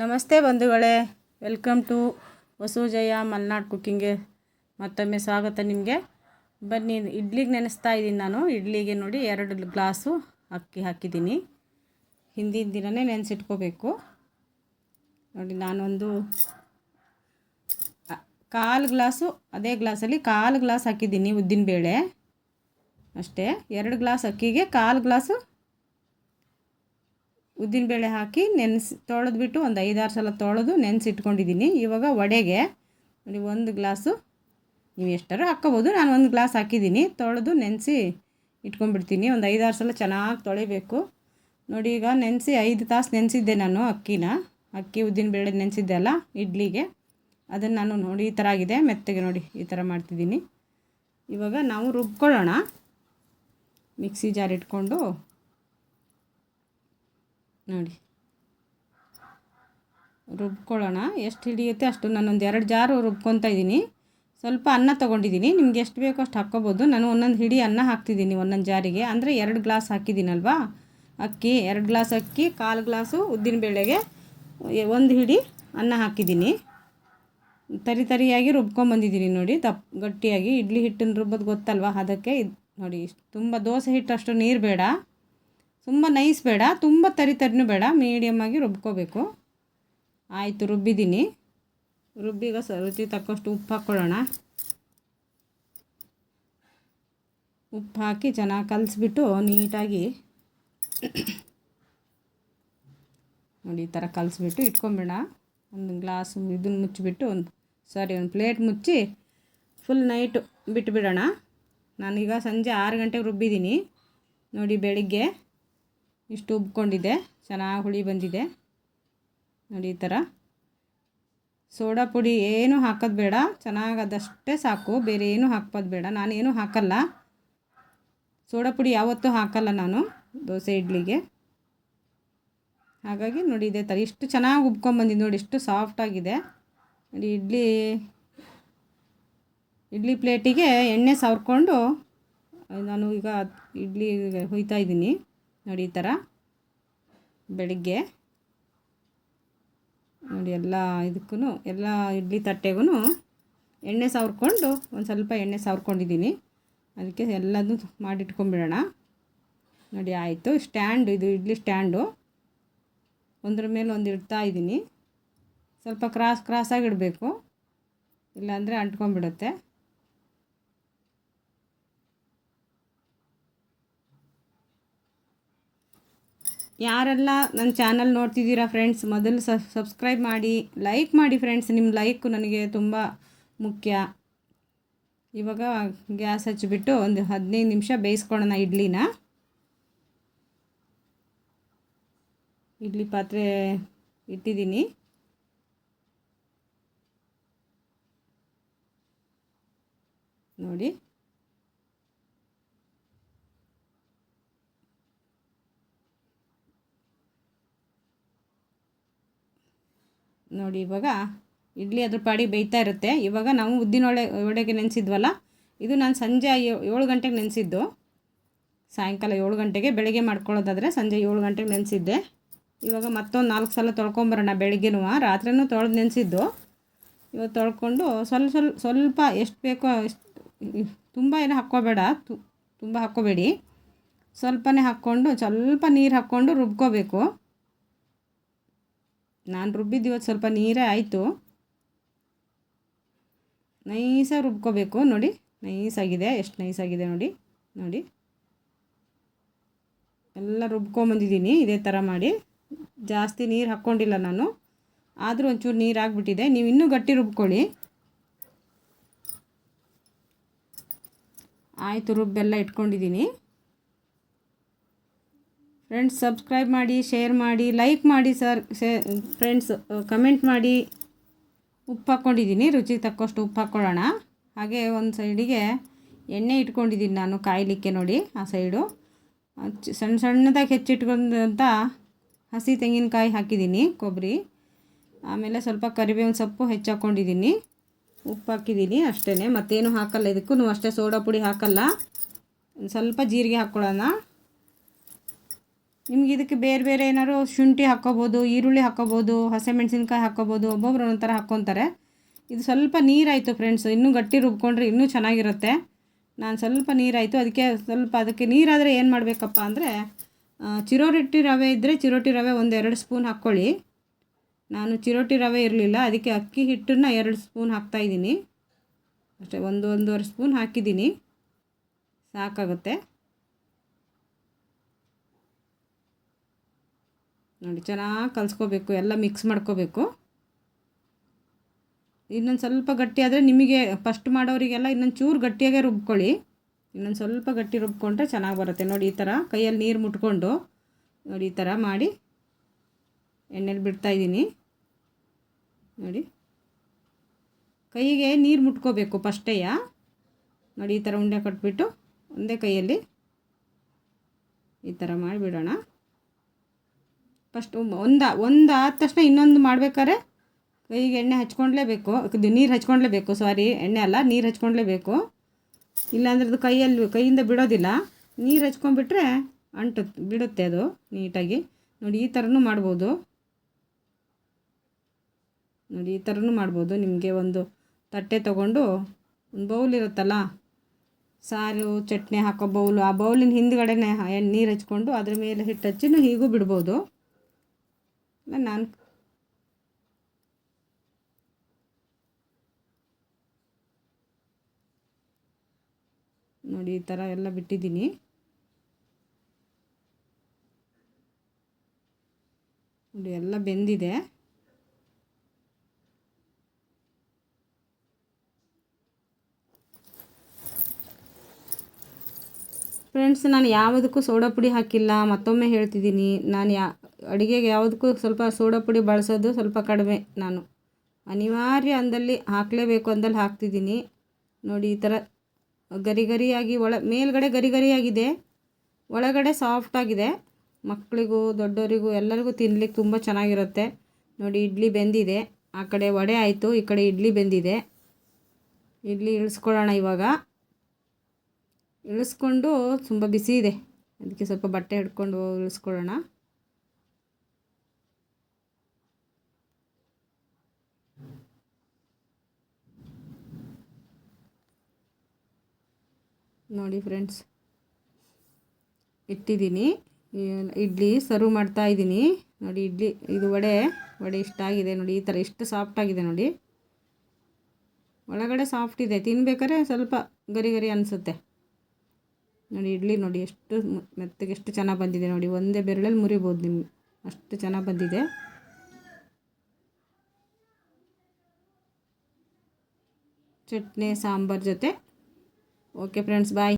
ನಮಸ್ತೆ ಬಂಧುಗಳೇ, welcome to ವಸುಜಯ Malnad ಕುಕ್ಕಿಂಗ್ಗೆ ಮತ್ತೊಮ್ಮೆ ಸ್ವಾಗತ ನಿಮಗೆ. ಬನ್ನಿ, ಇಡ್ಲಿಗೆ ನೆನೆಸ್ತಾ ಇದ್ದೀನಿ ನಾನು. ಇಡ್ಲಿಗೆ ನೋಡಿ 2 ಗ್ಲಾಸು ಅಕ್ಕಿ ಹಾಕಿದ್ದೀನಿ. ಹಿಂದಿನ ದಿನವೇ ನೆನೆಸಿಟ್ಕೋಬೇಕು. ನೋಡಿ, ನಾನೊಂದು 1/4 ಗ್ಲಾಸು, ಅದೇ ಗ್ಲಾಸಲ್ಲಿ 1/4 ಗ್ಲಾಸ್ ಹಾಕಿದ್ದೀನಿ ಉದ್ದಿನಬೇಳೆ ಅಷ್ಟೇ. 2 ಗ್ಲಾಸ್ ಅಕ್ಕಿಗೆ 1/4 ಗ್ಲಾಸು ಉದ್ದಿನಬೇಳೆ ಹಾಕಿ ತೊಳೆದ್ಬಿಟ್ಟು ಒಂದು 5-6 ಸಲ ತೊಳೆದು ನೆನೆಸಿಟ್ಕೊಂಡಿದ್ದೀನಿ. ಇವಾಗ ವಡೆಗೆ ನೋಡಿ 1 ಗ್ಲಾಸು, ನೀವು ಎಷ್ಟಾರು ಹಾಕ್ಕೋಬೋದು, ನಾನು 1 ಗ್ಲಾಸ್ ಹಾಕಿದ್ದೀನಿ. ತೊಳೆದು ನೆನೆಸಿ ಇಟ್ಕೊಂಡ್ಬಿಡ್ತೀನಿ. ಒಂದು 5-6 ಸಲ ಚೆನ್ನಾಗಿ ತೊಳಿಬೇಕು. ನೋಡಿ, ಈಗ ನೆನೆಸಿ 5 ತಾಸು ನೆನೆಸಿದ್ದೆ ನಾನು ಅಕ್ಕಿ ಉದ್ದಿನಬೇಳೆ ನೆನೆಸಿದ್ದೆ ಅಲ್ಲ ಇಡ್ಲಿಗೆ, ಅದನ್ನು ನಾನು ನೋಡಿ ಈ ಥರ ಆಗಿದೆ ಮೆತ್ತಗೆ. ನೋಡಿ ಈ ಥರ ಮಾಡ್ತಿದ್ದೀನಿ. ಇವಾಗ ನಾವು ರುಬ್ಕೊಳ್ಳೋಣ. ಮಿಕ್ಸಿ ಜಾರ್ ಇಟ್ಕೊಂಡು ನೋಡಿ ರುಬ್ಕೊಳ್ಳೋಣ. ಎಷ್ಟು ಹಿಡಿಯುತ್ತೆ ಅಷ್ಟು. ನಾನೊಂದು 2 ಜಾರು ರುಬ್ಕೊತಾ ಇದ್ದೀನಿ. ಸ್ವಲ್ಪ ಅನ್ನ ತೊಗೊಂಡಿದ್ದೀನಿ, ನಿಮ್ಗೆ ಎಷ್ಟು ಬೇಕೋ ಅಷ್ಟು ಹಾಕ್ಕೋಬೋದು. ನಾನು ಒಂದೊಂದು ಹಿಡಿ ಅನ್ನ ಹಾಕ್ತಿದ್ದೀನಿ ಒಂದೊಂದು ಜಾರಿಗೆ, ಅಂದರೆ 2 ಗ್ಲಾಸ್ ಹಾಕಿದ್ದೀನಲ್ವಾ ಅಕ್ಕಿ. 2 ಗ್ಲಾಸ್ ಅಕ್ಕಿ, 1/4 ಗ್ಲಾಸು ಉದ್ದಿನಬೇಳೆಗೆ 1 ಹಿಡಿ ಅನ್ನ ಹಾಕಿದ್ದೀನಿ. ತರಿಯಾಗಿ ರುಬ್ಕೊಂಬಂದಿದ್ದೀನಿ ನೋಡಿ, ಗಟ್ಟಿಯಾಗಿ. ಇಡ್ಲಿ ಹಿಟ್ಟನ್ನು ರುಬ್ಬೋದು ಗೊತ್ತಲ್ವ, ಅದಕ್ಕೆ ನೋಡಿ. ತುಂಬ ದೋಸೆ ಹಿಟ್ಟಷ್ಟು ನೀರು ಬೇಡ, ತುಂಬ ನೈಸ್ ಬೇಡ, ತುಂಬ ತರಿನೂ ಬೇಡ, ಮೀಡಿಯಮ್ಮಾಗಿ ರುಬ್ಕೋಬೇಕು. ಆಯಿತು, ರುಬ್ಬಿದ್ದೀನಿ. ರುಬ್ಬಿಗ ರುಚಿ ತಕ್ಕಷ್ಟು ಉಪ್ಪು ಹಾಕ್ಕೊಳ್ಳೋಣ. ಉಪ್ಪು ಹಾಕಿ ಚೆನ್ನಾಗಿ ಕಲಿಸ್ಬಿಟ್ಟು ನೀಟಾಗಿ ನೋಡಿ ಈ ಥರ ಕಲಿಸ್ಬಿಟ್ಟು ಇಟ್ಕೊಂಬೇಡ. ಒಂದು ಗ್ಲಾಸು ಇದನ್ನು ಮುಚ್ಚಿಬಿಟ್ಟು ಒಂದು ಪ್ಲೇಟ್ ಮುಚ್ಚಿ ಫುಲ್ ನೈಟು ಬಿಟ್ಟುಬಿಡೋಣ. ನಾನೀಗ ಸಂಜೆ 6 ಗಂಟೆಗೆ ರುಬ್ಬಿದ್ದೀನಿ ನೋಡಿ. ಬೆಳಿಗ್ಗೆ ಇಷ್ಟು ಉಬ್ಕೊಂಡಿದೆ, ಚೆನ್ನಾಗಿ ಹುಳಿ ಬಂದಿದೆ ನೋಡಿ. ಈ ಥರ ಸೋಡಾ ಪುಡಿ ಏನು ಹಾಕೋದು ಬೇಡ, ಚೆನ್ನಾಗಿ ಅದಷ್ಟೇ ಸಾಕು, ಬೇರೆ ಏನು ಹಾಕೋದು ಬೇಡ. ನಾನೇನು ಹಾಕಲ್ಲ, ಸೋಡಾ ಪುಡಿ ಯಾವತ್ತೂ ಹಾಕಲ್ಲ ನಾನು ದೋಸೆ ಇಡ್ಲಿಗೆ. ಹಾಗಾಗಿ ನೋಡಿ ಇದೇ ಥರ ಇಷ್ಟು ಚೆನ್ನಾಗಿ ಉಬ್ಕೊಂಬಂದಿದ್ದು ನೋಡಿ, ಇಷ್ಟು ಸಾಫ್ಟಾಗಿದೆ ನೋಡಿ. ಇಡ್ಲಿ ಪ್ಲೇಟಿಗೆ ಎಣ್ಣೆ ಸವರ್ಕೊಂಡು ನಾನು ಈಗ ಇಡ್ಲಿ ಹುಯ್ತಾ ಇದ್ದೀನಿ ನೋಡಿ. ಈ ಥರ ಬೆಳಿಗ್ಗೆ ನೋಡಿ ಎಲ್ಲ ಇಡ್ಲಿ ತಟ್ಟೆಗೂ ಎಣ್ಣೆ ಸವರ್ಕೊಂಡು ಒಂದು ಸ್ವಲ್ಪ ಎಣ್ಣೆ ಸವರ್ಕೊಂಡಿದ್ದೀನಿ. ಅದಕ್ಕೆ ಎಲ್ಲದೂ ಮಾಡಿಟ್ಕೊಂಡ್ಬಿಡೋಣ ನೋಡಿ. ಆಯಿತು. ಇದು ಇಡ್ಲಿ ಸ್ಟ್ಯಾಂಡು, ಒಂದ್ರ ಮೇಲೆ ಒಂದು ಇಡ್ತಾ ಇದ್ದೀನಿ. ಸ್ವಲ್ಪ ಕ್ರಾಸಾಗಿ ಇಡಬೇಕು, ಇಲ್ಲಾಂದರೆ ಅಂಟ್ಕೊಂಡ್ಬಿಡುತ್ತೆ. ಯಾರೆಲ್ಲ ನನ್ನ ಚಾನಲ್ ನೋಡ್ತಿದ್ದೀರಾ ಫ್ರೆಂಡ್ಸ್, ಮೊದಲು ಸಬ್ಸ್ಕ್ರೈಬ್ ಮಾಡಿ, ಲೈಕ್ ಮಾಡಿ ಫ್ರೆಂಡ್ಸ್. ನಿಮ್ಮ ಲೈಕು ನನಗೆ ತುಂಬ ಮುಖ್ಯ. ಇವಾಗ ಗ್ಯಾಸ್ ಹಚ್ಚಿಬಿಟ್ಟು ಒಂದು 15 ನಿಮಿಷ ಬೇಯಿಸ್ಕೊಳ್ಳೋಣ ಇಡ್ಲಿನ. ಇಡ್ಲಿ ಪಾತ್ರೆ ಇಟ್ಟಿದ್ದೀನಿ. ನೋಡಿ ಇವಾಗ ಇಡ್ಲಿ ಅದ್ರ ಪಾಡಿ ಬೇಯ್ತಾ ಇರುತ್ತೆ. ಇವಾಗ ನಾವು ವಡೆಗೆ ನೆನೆಸಿದ್ವಲ್ಲ, ಇದು ನಾನು ಸಂಜೆ 7 ಗಂಟೆಗೆ ನೆನೆಸಿದ್ದು. ಸಾಯಂಕಾಲ 7 ಗಂಟೆಗೆ, ಬೆಳಗ್ಗೆ ಮಾಡ್ಕೊಳ್ಳೋದಾದರೆ ಸಂಜೆ 7 ಗಂಟೆಗೆ ನೆನೆಸಿದ್ದೆ. ಇವಾಗ ಮತ್ತೊಂದು 4 ಸಲ ತೊಳ್ಕೊಂಬರೋಣ. ಬೆಳಗ್ಗೆನೂ ರಾತ್ರಿನೂ ತೊಳೆದು ನೆನೆಸಿದ್ದು. ಇವತ್ತು ತೊಳ್ಕೊಂಡು ಸ್ವಲ್ಪ ಎಷ್ಟು ಬೇಕೋ ಅಷ್ಟು, ತುಂಬ ಏನು ಹಾಕ್ಕೋಬೇಡ, ತುಂಬ ಹಾಕ್ಕೋಬೇಡಿ, ಸ್ವಲ್ಪನೇ ಹಾಕ್ಕೊಂಡು ಸ್ವಲ್ಪ ನೀರು ಹಾಕ್ಕೊಂಡು ರುಬ್ಕೋಬೇಕು. ನಾನು ರುಬ್ಬಿದ್ದು ಇವತ್ತು ಸ್ವಲ್ಪ ನೀರೇ ಆಯಿತು. ನೈಸಾಗಿ ರುಬ್ಕೋಬೇಕು ನೋಡಿ. ನೈಸಾಗಿದೆ, ಎಷ್ಟು ನೈಸಾಗಿದೆ ನೋಡಿ. ಎಲ್ಲ ರುಬ್ಕೊಂಬಂದಿದ್ದೀನಿ ಇದೇ ಥರ ಮಾಡಿ. ಜಾಸ್ತಿ ನೀರು ಹಾಕ್ಕೊಂಡಿಲ್ಲ ನಾನು, ಆದರೂ ಒಂಚೂರು ನೀರು ಆಗಿಬಿಟ್ಟಿದೆ. ನೀವು ಇನ್ನೂ ಗಟ್ಟಿ ರುಬ್ಕೊಳ್ಳಿ. ಆಯಿತು, ರುಬ್ಬೆಲ್ಲ ಇಟ್ಕೊಂಡಿದ್ದೀನಿ ಫ್ರೆಂಡ್ಸ್. ಸಬ್ಸ್ಕ್ರೈಬ್ ಮಾಡಿ, ಶೇರ್ ಮಾಡಿ, ಲೈಕ್ ಮಾಡಿ ಫ್ರೆಂಡ್ಸ್. ಕಮೆಂಟ್ ಮಾಡಿ. ಉಪ್ಪು ಹಾಕ್ಕೊಂಡಿದ್ದೀನಿ, ರುಚಿಗೆ ತಕ್ಕಷ್ಟು ಉಪ್ಪು ಹಾಕ್ಕೊಳ್ಳೋಣ. ಹಾಗೆ ಒಂದು ಸೈಡಿಗೆ ಎಣ್ಣೆ ಇಟ್ಕೊಂಡಿದ್ದೀನಿ ನಾನು ಕಾಯಲಿಕ್ಕೆ ನೋಡಿ. ಆ ಸೈಡು ಸಣ್ಣದಾಗಿ ಹೆಚ್ಚಿಟ್ಕೊಂಡಂಥ ಹಸಿ ತೆಂಗಿನಕಾಯಿ ಹಾಕಿದ್ದೀನಿ, ಕೊಬ್ಬರಿ, ಆಮೇಲೆ ಸ್ವಲ್ಪ ಕರಿಬೇವಿನ ಸೊಪ್ಪು ಹೆಚ್ಚಾಕ್ಕೊಂಡಿದ್ದೀನಿ, ಉಪ್ಪು ಹಾಕಿದ್ದೀನಿ ಅಷ್ಟೇ. ಮತ್ತೇನು ಹಾಕಲ್ಲ ಇದಕ್ಕೂ ಅಷ್ಟೇ. ಸೋಡಾ ಪುಡಿ ಹಾಕಲ್ಲ. ಸ್ವಲ್ಪ ಜೀರಿಗೆ ಹಾಕ್ಕೊಳ್ಳೋಣ. ನಿಮ್ಗೆ ಇದಕ್ಕೆ ಬೇರೆ ಬೇರೆ ಏನಾದ್ರು ಶುಂಠಿ ಹಾಕ್ಕೋಬೋದು, ಈರುಳ್ಳಿ ಹಾಕ್ಕೋಬೋದು, ಹಸಿಮೆಣ್ಸಿನ್ಕಾಯಿ ಹಾಕ್ಕೋಬೋದು, ಒಬ್ಬೊಬ್ರು ಒಂಥರ ಹಾಕ್ಕೊತಾರೆ. ಇದು ಸ್ವಲ್ಪ ನೀರಾಯಿತು ಫ್ರೆಂಡ್ಸ್, ಇನ್ನೂ ಗಟ್ಟಿ ರುಬ್ಕೊಂಡ್ರೆ ಇನ್ನೂ ಚೆನ್ನಾಗಿರುತ್ತೆ. ನಾನು ಸ್ವಲ್ಪ ನೀರಾಯಿತು, ಅದಕ್ಕೆ ನೀರಾದರೆ ಏನು ಮಾಡಬೇಕಪ್ಪ ಅಂದರೆ, ಚಿರೋಟಿ ರವೆ ಇದ್ದರೆ ಚಿರೋಟಿ ರವೆ 1-2 ಸ್ಪೂನ್ ಹಾಕ್ಕೊಳ್ಳಿ. ನಾನು ಚಿರೋಟಿ ರವೆ ಇರಲಿಲ್ಲ, ಅದಕ್ಕೆ ಅಕ್ಕಿ ಹಿಟ್ಟನ್ನು 2 ಸ್ಪೂನ್ ಹಾಕ್ತಾಯಿದ್ದೀನಿ ಅಷ್ಟೇ. 1-1.5 ಸ್ಪೂನ್ ಹಾಕಿದ್ದೀನಿ, ಸಾಕಾಗುತ್ತೆ ನೋಡಿ. ಚೆನ್ನಾಗಿ ಕಲಿಸ್ಕೋಬೇಕು, ಎಲ್ಲ ಮಿಕ್ಸ್ ಮಾಡ್ಕೋಬೇಕು. ಇನ್ನೊಂದು ಸ್ವಲ್ಪ ಗಟ್ಟಿ ಆದರೆ ನಿಮಗೆ ಫಸ್ಟ್ ಮಾಡೋರಿಗೆಲ್ಲ ಇನ್ನೊಂದು ಚೂರು ಗಟ್ಟಿಯಾಗೆ ರುಬ್ಕೊಳ್ಳಿ. ಇನ್ನೊಂದು ಸ್ವಲ್ಪ ಗಟ್ಟಿ ರುಬ್ಕೊಂಡ್ರೆ ಚೆನ್ನಾಗಿ ಬರುತ್ತೆ ನೋಡಿ. ಈ ಥರ ಕೈಯಲ್ಲಿ ನೀರು ಮುಟ್ಕೊಂಡು ನೋಡಿ, ಈ ಥರ ಮಾಡಿ ಎಣ್ಣೆಲಿ ಬಿಡ್ತಾಯಿದ್ದೀನಿ ನೋಡಿ. ಕೈಗೆ ನೀರು ಮುಟ್ಕೋಬೇಕು ಫಸ್ಟೇಯ ನೋಡಿ. ಈ ಥರ ಉಂಡೆ ಕಟ್ಬಿಟ್ಟು ಒಂದೇ ಕೈಯಲ್ಲಿ ಈ ಥರ ಮಾಡಿಬಿಡೋಣ. ಫಸ್ಟ್ ಒಂದು ಆದ ತಕ್ಷಣ ಇನ್ನೊಂದು ಮಾಡ್ಬೇಕಾದ್ರೆ ಕೈಗೆ ಎಣ್ಣೆ ಹಚ್ಕೊಂಡ್ಲೇಬೇಕು, ನೀರು ಹಚ್ಕೊಂಡ್ಲೇಬೇಕು, ಎಣ್ಣೆ ಅಲ್ಲ, ನೀರು ಹಚ್ಕೊಂಡ್ಲೇಬೇಕು. ಇಲ್ಲಾಂದ್ರೆ ಅದು ಕೈಯಿಂದ ಬಿಡೋದಿಲ್ಲ. ನೀರು ಹಚ್ಕೊಂಡ್ಬಿಟ್ರೆ ಬಿಡುತ್ತೆ ಅದು ನೀಟಾಗಿ ನೋಡಿ. ಈ ಥರನೂ ಮಾಡ್ಬೋದು ನೋಡಿ, ಈ ಥರನೂ ಮಾಡ್ಬೋದು. ನಿಮಗೆ ಒಂದು ತಟ್ಟೆ ತೊಗೊಂಡು ಒಂದು ಬೌಲ್ ಇರುತ್ತಲ್ಲ, ಸಾರು ಚಟ್ನಿ ಹಾಕೋ ಬೌಲು, ಆ ಬೌಲಿನ ಹಿಂದ್ಗಡೆನೇ ನೀರು ಹಚ್ಕೊಂಡು ಅದ್ರ ಮೇಲೆ ಹಿಟ್ಟು ಹಚ್ಚಿ ಹೀಗೂ ಬಿಡ್ಬೋದು. ನಾನು ನೋಡಿ ಈ ಥರ ಎಲ್ಲ ಬಿಟ್ಟಿದ್ದೀನಿ ನೋಡಿ, ಎಲ್ಲ ಬೆಂದಿದೆ. ಫ್ರೆಂಡ್ಸ್, ನಾನು ಯಾವುದಕ್ಕೂ ಸೋಡಾ ಪುಡಿ ಹಾಕಿಲ್ಲ. ಮತ್ತೊಮ್ಮೆ ಹೇಳ್ತಿದ್ದೀನಿ, ನಾನು ಅಡುಗೆಗೆ ಯಾವುದಕ್ಕೂ ಸ್ವಲ್ಪ ಸೋಡಾ ಪುಡಿ ಬಳಸೋದು ಸ್ವಲ್ಪ ಕಡಿಮೆ. ನಾನು ಅನಿವಾರ್ಯ ಅಂದಲ್ಲಿ ಹಾಕಲೇಬೇಕು ಅಂದಲ್ಲಿ ಹಾಕ್ತಿದ್ದೀನಿ ನೋಡಿ. ಈ ಥರ ಗರಿ ಗರಿಯಾಗಿ ಮೇಲ್ಗಡೆ ಗರಿ ಗರಿಯಾಗಿದೆ, ಒಳಗಡೆ ಸಾಫ್ಟಾಗಿದೆ. ಮಕ್ಕಳಿಗೂ ದೊಡ್ಡವರಿಗೂ ಎಲ್ಲರಿಗೂ ತಿನ್ಲಿಕ್ಕೆ ತುಂಬ ಚೆನ್ನಾಗಿರುತ್ತೆ ನೋಡಿ. ಇಡ್ಲಿ ಬೆಂದಿದೆ, ಆ ಕಡೆ ವಡೆ ಆಯಿತು, ಈ ಕಡೆ ಇಡ್ಲಿ ಬೆಂದಿದೆ. ಇಡ್ಲಿ ಇಳಿಸ್ಕೊಳ್ಳೋಣ ಇವಾಗ. ಇಳಿಸ್ಕೊಂಡು ತುಂಬ ಬಿಸಿ ಇದೆ, ಅದಕ್ಕೆ ಸ್ವಲ್ಪ ಬಟ್ಟೆ ಹಿಡ್ಕೊಂಡು ಇಳಿಸ್ಕೊಳ್ಳೋಣ. ನೋಡಿ ಫ್ರೆಂಡ್ಸ್, ಇಟ್ಟಿದ್ದೀನಿ ಇಡ್ಲಿ, ಸರ್ವ್ ಮಾಡ್ತಾ ಇದ್ದೀನಿ ನೋಡಿ. ಇದು ವಡೆ ಇಷ್ಟಾಗಿದೆ ನೋಡಿ. ಈ ಥರ ಇಷ್ಟು ಸಾಫ್ಟಾಗಿದೆ ನೋಡಿ, ಒಳಗಡೆ ಸಾಫ್ಟ್ ಇದೆ. ತಿನ್ಬೇಕಾದ್ರೆ ಸ್ವಲ್ಪ ಗರಿ ಗರಿ ಅನಿಸುತ್ತೆ ನೋಡಿ. ಇಡ್ಲಿ ನೋಡಿ ಎಷ್ಟು ಮೆತ್ತಗೆ, ಎಷ್ಟು ಚೆನ್ನಾಗಿ ಬಂದಿದೆ ನೋಡಿ. ಒಂದೇ ಬೆರಳಲ್ಲಿ ಮುರಿಬೋದು ನಿಮ್ಗೆ, ಅಷ್ಟು ಚೆನ್ನಾಗಿ ಬಂದಿದೆ. ಚಟ್ನಿ ಸಾಂಬಾರು ಜೊತೆ. ಓಕೆ ಫ್ರೆಂಡ್ಸ್, ಬಾಯ್.